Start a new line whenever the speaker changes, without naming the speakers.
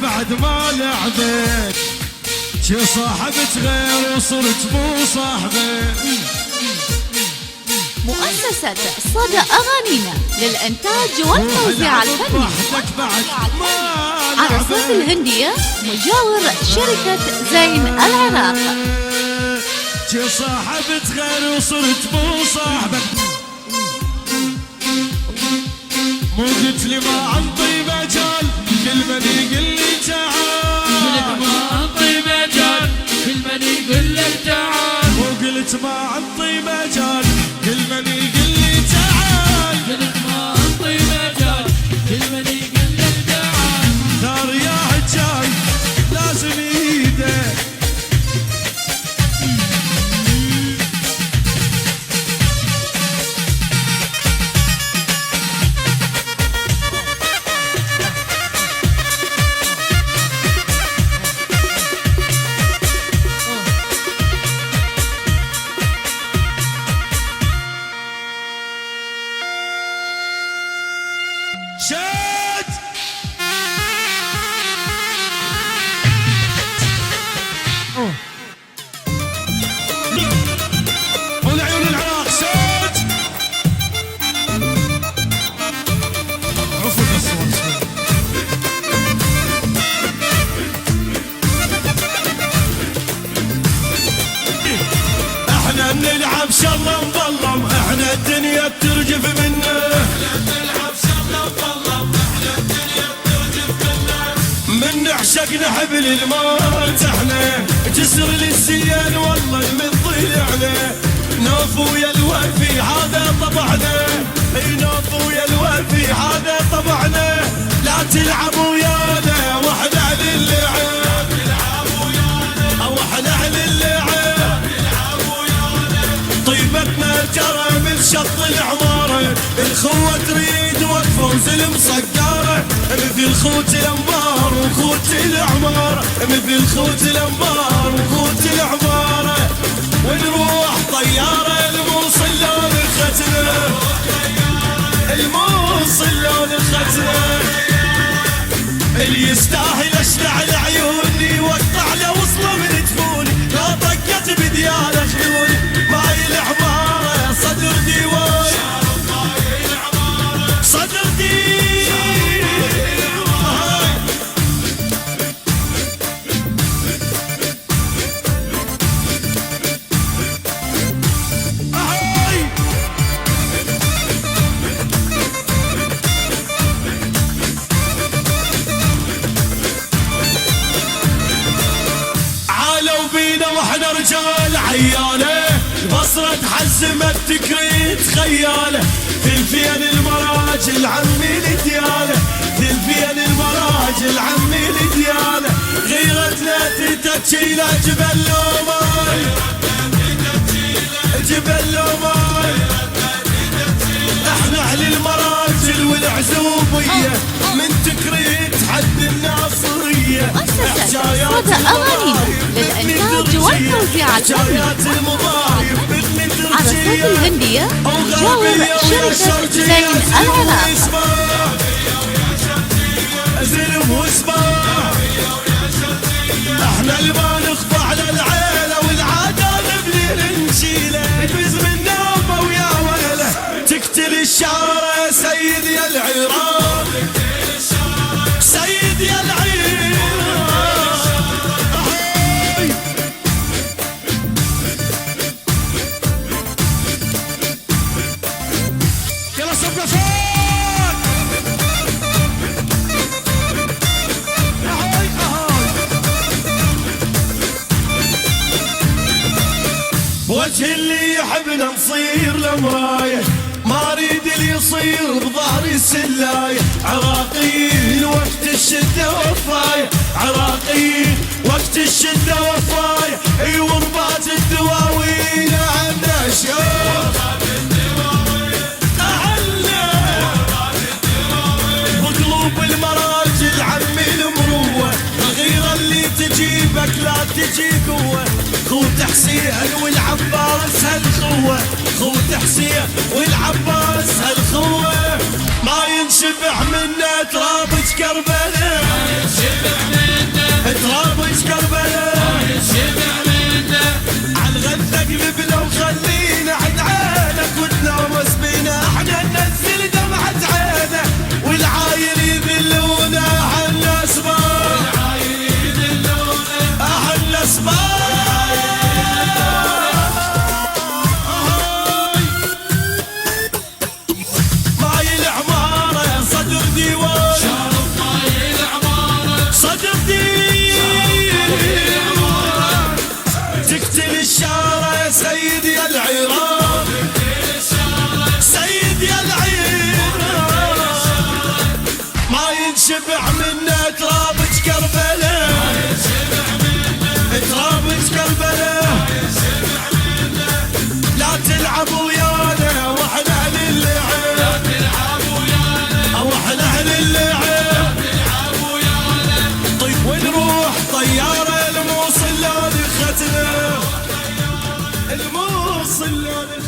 بعد ما لعبت شي صاحبت غير وصرت مو صاحبك.
مؤسسة صدى أغانينا للإنتاج والتوزيع الفني. عرصات الهندية مجاور شركة زين العراق.
شي صاحبت غير وصرت مو صاحبك. مو قلت لي ما انطي مجال كل من يقول لي تعال.
ما انطي مجال كل من يقول لك تعال.
مو قلت ما انطي مجال كل من يقول لي تعال.
قلت ما انطي مجال كل من يقول لك تعال.
دار يا حجاي لازم ايده شد والعيون العراق شد عفوا الصوت. احنا بنلعب شغله مظلم احنا الدنيا بترجف منا. من نعشق نحبل الموت احنا جسر للسيان والله من ضلعنا. نوف ويا الوفي هذا طبعنا. نوف ويا الوفي هذا طبعنا. لا تلعب ويانا واحنا اهل اللعب. واحنا اهل اللعب. طيبتنا جرى من شط العماره. الخوه تريد والفوز المصقره. مثل خوت الانبار وخوت العماره. مثل خوت الانبار وخوت العماره. ونروح طياره الموصل لون ختنا. الموصل لون ختنا. اللي يستاهل اشلع لعيوني واقطع له وصله من جفوني. لا طقت بدياله خيوني. ماي العماره صدر ديوان. صدر واحنا رجال عياله. البصرة تحزمت تكريت خياله. ثلفين المراجل عمي لدياله. ثلفين المراجل عمي لدياله. غيرتنا تتشيله جبل لوماي. جبل لوماي. احنا اهل المراجل والعزوبيه. من تكريت حد الناصريه.
صدى أغانينا للإنتاج والتوزيع الفني. عرصات الهندية مجاور شركة زين العراق.
احنا اللي ما نخضع للعيله والعاده نبني نشيله. نفز من نومه ويا ويله. تقتل الشارع سيد يا العراق. سيد يا العراق. يلا صبنا فوق. وجه اللي يحبنا نصير لمرايه. ما اريد اللي يصير بظهري السلايه. عراقيين وقت الشده وفايه. عراقيين وقت الشده وفايه. اي وربات الدواوين عنا شوف. اهلنا بقلوب المراجل عمي المروه. الغيره اللي تجيبك لا تجي قوه. خوت حسين والعباس هالخوه. خوت حسين والعباس هالخوه. ما ينشبع منا تراب كربلاء. وخلينا عند عينك وتنامس بينا، احنا ننزل دمعة عينه والعاير يذلونا احنا اسباب، احنا اسباب. ماي العمارة صدر ديوان،
ماي العمارة
صدر ديوان تقتل الشارع سيدي يا العراق، سيدي يا العراق. ما ينشبع منا ترابة كربلاء، ترابة كربلاء. لا تلعب ويانا واحنا اهل اللعب، واحنا اهل اللعب. طيب ونروح طيارة الموصل لو دختنا، الموصل لو دختنا.